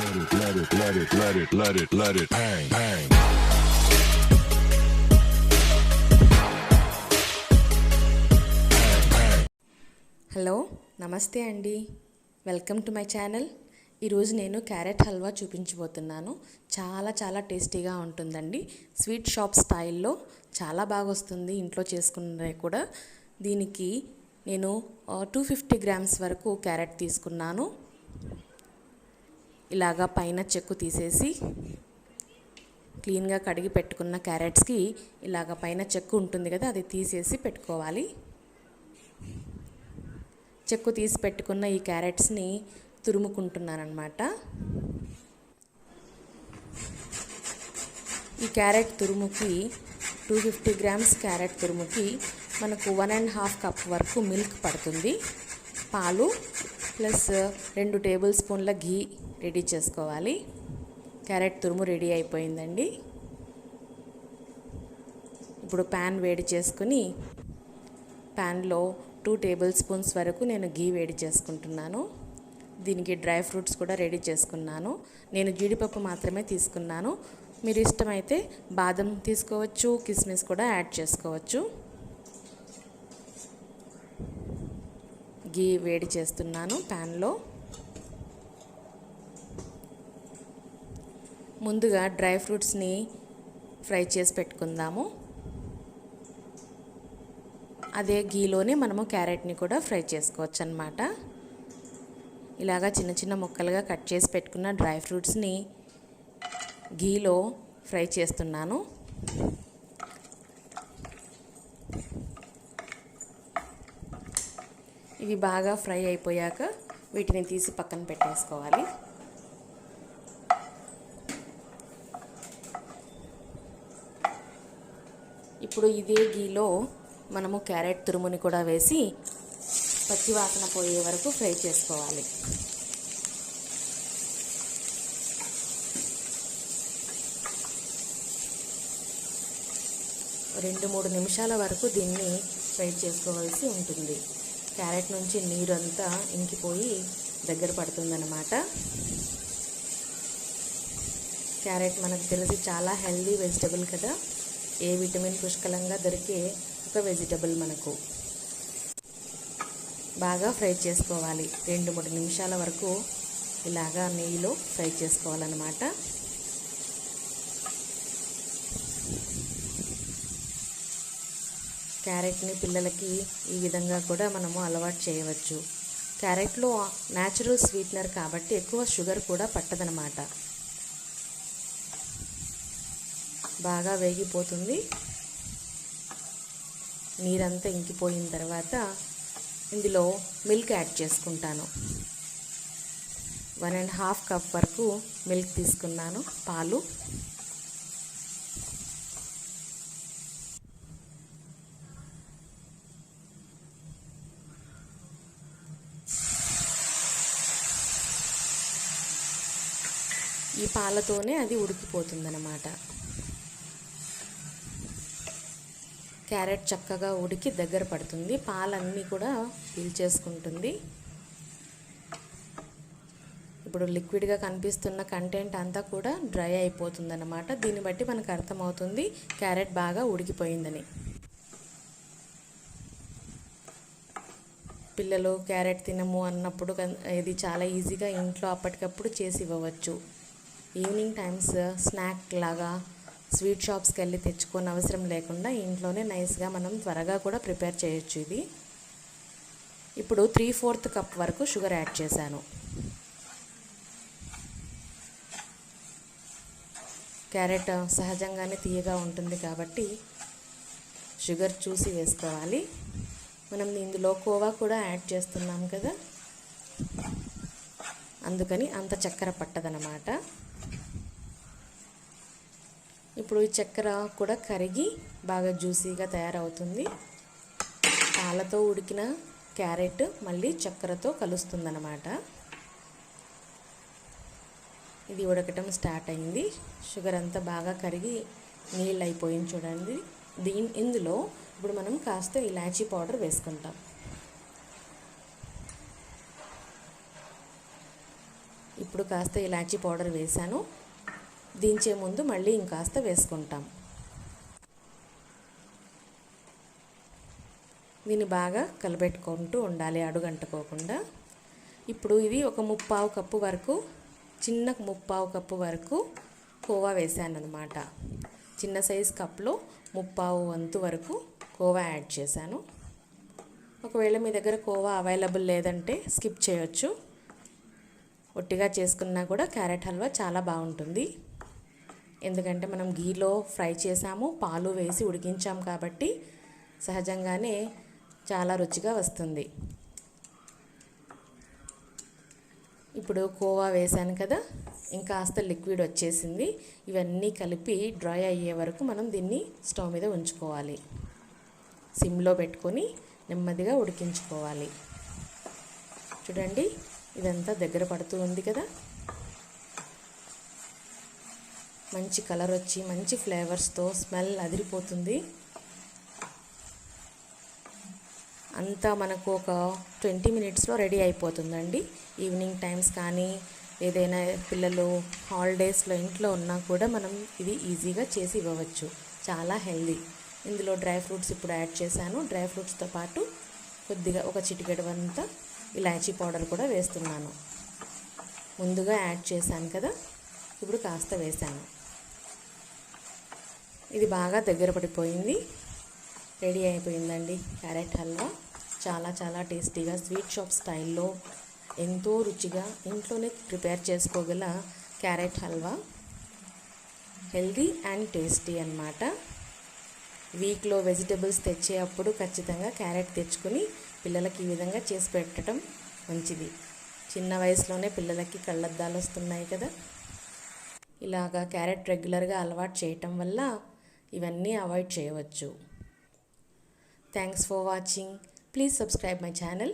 let it bang, bang. Hello నమస్తే అండి, welcome to my channel. ఈరోజు నేను క్యారెట్ హల్వా చూపించబోతున్నాను. చాలా టేస్టీగా ఉంటుందండి. స్వీట్ షాప్ స్టైల్లో చాలా బాగా వస్తుంది, ఇంట్లో చేసుకున్నది కూడా. దీనికి నేను 250 గ్రామ్స్ వరకు క్యారెట్ తీసుకున్నాను. ఇలాగా పైన చెక్కు తీసేసి క్లీన్గా కడిగి పెట్టుకున్న క్యారెట్స్కి ఇలాగ పైన చెక్కు ఉంటుంది కదా, అది తీసేసి పెట్టుకోవాలి. చెక్కు తీసి పెట్టుకున్న ఈ క్యారెట్స్ని తురుముకుంటున్నాను అన్నమాట. ఈ క్యారెట్ తురుముకి 250 గ్రామ్స్ క్యారెట్ తురుముకి మనకు 1.5 కప్ వరకు మిల్క్ పడుతుంది. పాలు ప్లస్ 2 టేబుల్ స్పూన్ల ఘీ రెడీ చేసుకోవాలి. క్యారెట్ తురుము రెడీ అయిపోయిందండి. ఇప్పుడు ప్యాన్ వేడి చేసుకుని ప్యాన్లో 2 టేబుల్ స్పూన్స్ వరకు నేను ఘీ వేడి చేసుకుంటున్నాను. దీనికి డ్రై ఫ్రూట్స్ కూడా రెడీ చేసుకున్నాను. నేను జీడిపప్పు మాత్రమే తీసుకున్నాను. మీరు ఇష్టమైతే బాదం తీసుకోవచ్చు, కిస్మిస్ కూడా యాడ్ చేసుకోవచ్చు. ఘీ వేడి చేస్తున్నాను ప్యాన్లో. ముందుగా డ్రై ఫ్రూట్స్ని ఫ్రై చేసి పెట్టుకుందాము. అదే ఘీలోనే మనము క్యారెట్ని కూడా ఫ్రై చేసుకోవచ్చు అన్నమాట. ఇలాగా చిన్న ముక్కలుగా కట్ చేసి పెట్టుకున్న డ్రై ఫ్రూట్స్ని ఘీలో ఫ్రై చేస్తున్నాను. ఇవి బాగా ఫ్రై అయిపోయాక వీటిని తీసి పక్కన పెట్టేసుకోవాలి. ఇప్పుడు ఇదే ఘీలో మనము క్యారెట్ తురుముని కూడా వేసి పచ్చివాసన పోయే వరకు ఫ్రై చేసుకోవాలి. రెండు మూడు నిమిషాల వరకు దీన్ని ఫ్రై చేసుకోవాల్సి ఉంటుంది. క్యారెట్ నుంచి నీరు అంతా ఇంకిపోయి దగ్గర పడుతుందన్నమాట. క్యారెట్ మనకు తెలిసి చాలా హెల్దీ వెజిటబుల్ కదా, ఏ విటమిన్ పుష్కలంగా దొరికే ఒక వెజిటబుల్ మనకు. బాగా ఫ్రై చేసుకోవాలి. 2-3 నిమిషాల వరకు ఇలాగా నెయ్యిలో ఫ్రై చేసుకోవాలన్నమాట. క్యారెట్ని పిల్లలకి ఈ విధంగా కూడా మనము అలవాటు చేయవచ్చు. క్యారెట్లో న్యాచురల్ స్వీట్నర్ కాబట్టి ఎక్కువ షుగర్ కూడా పట్టదనమాట. బాగా వేగిపోతుంది. నీరంతా ఇంకిపోయిన తర్వాత ఇందులో మిల్క్ యాడ్ చేసుకుంటాను. 1.5 కప్ వరకు మిల్క్ తీసుకున్నాను, పాలు. ఈ పాలతోనే అది ఉడికిపోతుందన్నమాట. క్యారెట్ చక్కగా ఉడికి దగ్గర పడుతుంది, పాలన్నీ కూడా పీల్చేసుకుంటుంది. ఇప్పుడు లిక్విడ్గా కనిపిస్తున్న కంటెంట్ అంతా కూడా డ్రై అయిపోతుందన్నమాట. దీన్ని బట్టి మనకు అర్థమవుతుంది క్యారెట్ బాగా ఉడికిపోయిందని. పిల్లలు క్యారెట్ తినము అన్నప్పుడు ఇది చాలా ఈజీగా ఇంట్లో అప్పటికప్పుడు చేసి ఇవ్వవచ్చు. ఈవినింగ్ టైమ్స్ స్నాక్ లాగా స్వీట్ షాప్స్కి వెళ్ళి తెచ్చుకోని అవసరం లేకుండా ఇంట్లోనే నైస్గా మనం త్వరగా కూడా ప్రిపేర్ చేయొచ్చు ఇది. ఇప్పుడు 3/4 కప్ వరకు షుగర్ యాడ్ చేశాను. క్యారెట్ సహజంగానే తీయగా ఉంటుంది కాబట్టి షుగర్ చూసి వేసుకోవాలి. మనం ఇందులో ఖోవా కూడా యాడ్ చేస్తున్నాం కదా, అందుకని అంత చక్కెర పట్టదనమాట. ఇప్పుడు ఈ చక్కెర కూడా కరిగి బాగా జ్యూసీగా తయారవుతుంది. పాలతో ఉడికిన క్యారెట్ మళ్ళీ చక్కెరతో కలుస్తుందన్నమాట. ఇది ఉడకటం స్టార్ట్ అయింది. షుగర్ అంతా బాగా కరిగి నీళ్ళు అయిపోయింది చూడండి. ఇందులో ఇప్పుడు మనం కాస్త ఇలాచీ పౌడర్ వేసుకుంటాం. ఈ ఇప్పుడు కాస్త ఇలాచీ పౌడర్ వేసాను. దించే ముందు మళ్ళీ ఇంకాస్త వేసుకుంటాం. దీన్ని బాగా కలబెట్టుకుంటూ ఉండాలి అడుగంటుకోకుండా. ఇప్పుడు ఇది ఒక 3/4 కప్పు వరకు, చిన్న 3/4 కప్పు వరకు కోవా వేసాను అనమాట. చిన్న సైజ్ కప్లో 3/4 వంతు వరకు కోవా యాడ్ చేశాను. ఒకవేళ మీ దగ్గర కోవా అవైలబుల్ లేదంటే స్కిప్ చేయొచ్చు. ఒట్టిగా చేసుకున్నా కూడా క్యారెట్ హల్వా చాలా బాగుంటుంది. ఎందుకంటే మనం గీలో ఫ్రై చేసాము, పాలు వేసి ఉడికించాం కాబట్టి సహజంగానే చాలా రుచిగా వస్తుంది. ఇప్పుడు కోవా వేసాను కదా, ఇంకాస్త లిక్విడ్ వచ్చేసింది. ఇవన్నీ కలిపి డ్రై అయ్యే వరకు మనం దీన్ని స్టవ్ మీద ఉంచుకోవాలి. సిమ్లో పెట్టుకొని నెమ్మదిగా ఉడికించుకోవాలి. చూడండి, ఇదంతా దగ్గర పడుతూ ఉంది కదా. మంచి కలర్ వచ్చి మంచి ఫ్లేవర్స్తో స్మెల్ అదిరిపోతుంది. అంతా మనకు ఒక 20 మినిట్స్లో రెడీ అయిపోతుందండి. ఈవినింగ్ టైమ్స్ కానీ ఏదైనా పిల్లలు హాలిడేస్లో ఇంట్లో ఉన్నా కూడా మనం ఇది ఈజీగా చేసి ఇవ్వవచ్చు. చాలా హెల్దీ. ఇందులో డ్రై ఫ్రూట్స్ ఇప్పుడు యాడ్ చేశాను. డ్రై ఫ్రూట్స్తో పాటు కొద్దిగా ఒక చిటికెడంతా ఇలాచీ పౌడర్ కూడా వేస్తున్నాను. ముందుగా యాడ్ చేశాను కదా, ఇప్పుడు కాస్త వేశాను. ఇది బాగా దగ్గర పడిపోయింది. రెడీ అయిపోయిందండి క్యారెట్ హల్వా. చాలా చాలా టేస్టీగా స్వీట్ షాప్ స్టైల్లో ఎంతో రుచిగా ఇంట్లోనే ప్రిపేర్ చేసుకోగల carrot halwa. Healthy and tasty అన్నమాట. వీక్లో వెజిటబుల్స్ తెచ్చే అప్పుడు ఖచ్చితంగా క్యారెట్ తెచ్చుకొని పిల్లలకి ఈ విధంగా చేసి పెట్టడం మంచిది. చిన్న వయసులోనే పిల్లలకి కళ్ళద్దాలు వస్తున్నాయి కదా. ఇలాగా క్యారెట్ రెగ్యులర్గా అలవాటు చేయటం వల్ల ఇవన్నీ అవాయిడ్ చేయవచ్చు. Thanks for watching. Please subscribe my channel.